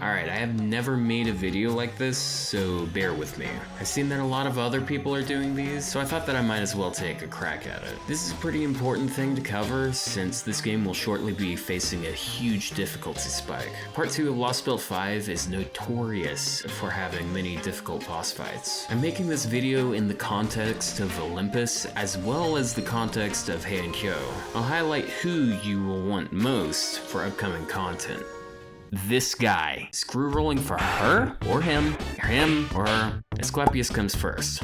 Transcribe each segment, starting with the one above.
Alright, I have never made a video like this, so bear with me. I've seen that a lot of other people are doing these, so I thought that I might as well take a crack at it. This is a pretty important thing to cover, since this game will shortly be facing a huge difficulty spike. Part 2 of Lost Belt 5 is notorious for having many difficult boss fights. I'm making this video in the context of Olympus, as well as the context of Heian-kyo. I'll highlight who you will want most for upcoming content. This guy. Screw rolling for her, or him, or her. Asclepius comes first.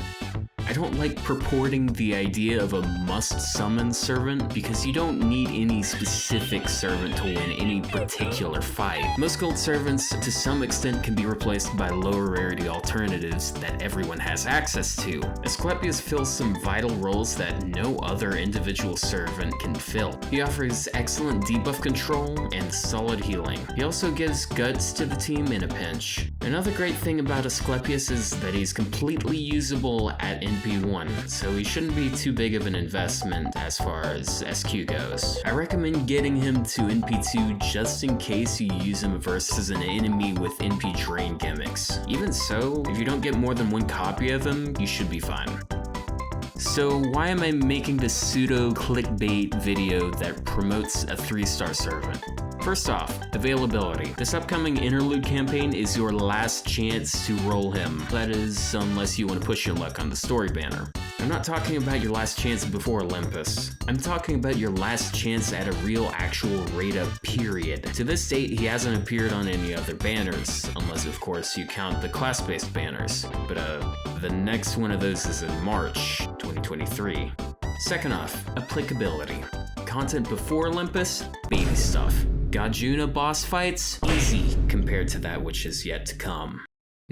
I don't like purporting the idea of a must-summon servant because you don't need any specific servant to win any particular fight. Most gold servants, to some extent, can be replaced by lower rarity alternatives that everyone has access to. Asclepius fills some vital roles that no other individual servant can fill. He offers excellent debuff control and solid healing. He also gives guts to the team in a pinch. Another great thing about Asclepius is that he's completely usable at NP1, so he shouldn't be too big of an investment as far as SQ goes. I recommend getting him to NP2 just in case you use him versus an enemy with NP drain gimmicks. Even so, if you don't get more than one copy of him, you should be fine. So why am I making this pseudo clickbait video that promotes a 3-star servant? First off, availability. This upcoming interlude campaign is your last chance to roll him. That is, unless you want to push your luck on the story banner. I'm not talking about your last chance before Olympus. I'm talking about your last chance at a real actual rate-up period. To this date, he hasn't appeared on any other banners, unless of course you count the class-based banners. But the next one of those is in March 2023. Second off, applicability. Content before Olympus, baby stuff. Gajuna boss fights, easy compared to that which is yet to come.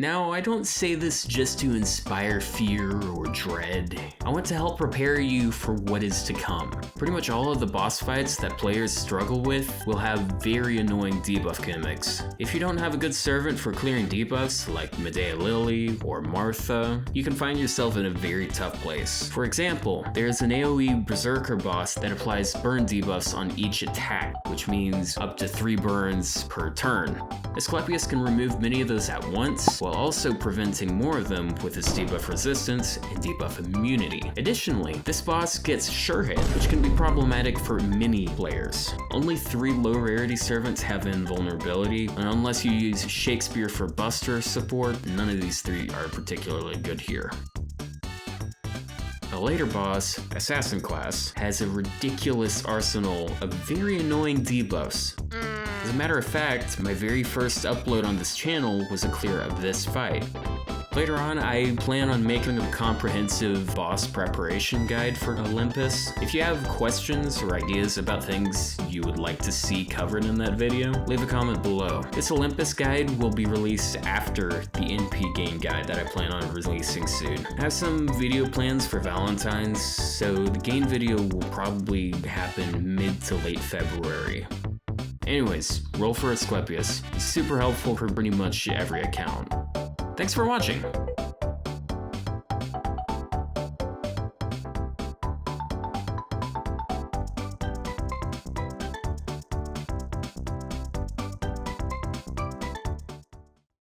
Now, I don't say this just to inspire fear or dread. I want to help prepare you for what is to come. Pretty much all of the boss fights that players struggle with will have very annoying debuff gimmicks. If you don't have a good servant for clearing debuffs, like Medea Lily or Martha, you can find yourself in a very tough place. For example, there's an AoE Berserker boss that applies burn debuffs on each attack, which means up to 3 burns per turn. Asclepius can remove many of those at once, while also preventing more of them with his debuff resistance and debuff immunity. Additionally, this boss gets sure hit, which can be problematic for many players. Only 3 low rarity servants have invulnerability, and unless you use Shakespeare for Buster support, none of these 3 are particularly good here. A later boss, Assassin class, has a ridiculous arsenal of very annoying debuffs. As a matter of fact, my very first upload on this channel was a clear of this fight. Later on, I plan on making a comprehensive boss preparation guide for Olympus. If you have questions or ideas about things you would like to see covered in that video, leave a comment below. This Olympus guide will be released after the NP game guide that I plan on releasing soon. I have some video plans for Valentine's, so the game video will probably happen mid to late February. Anyways, roll for Asclepius. He's super helpful for pretty much every account. Thanks for watching!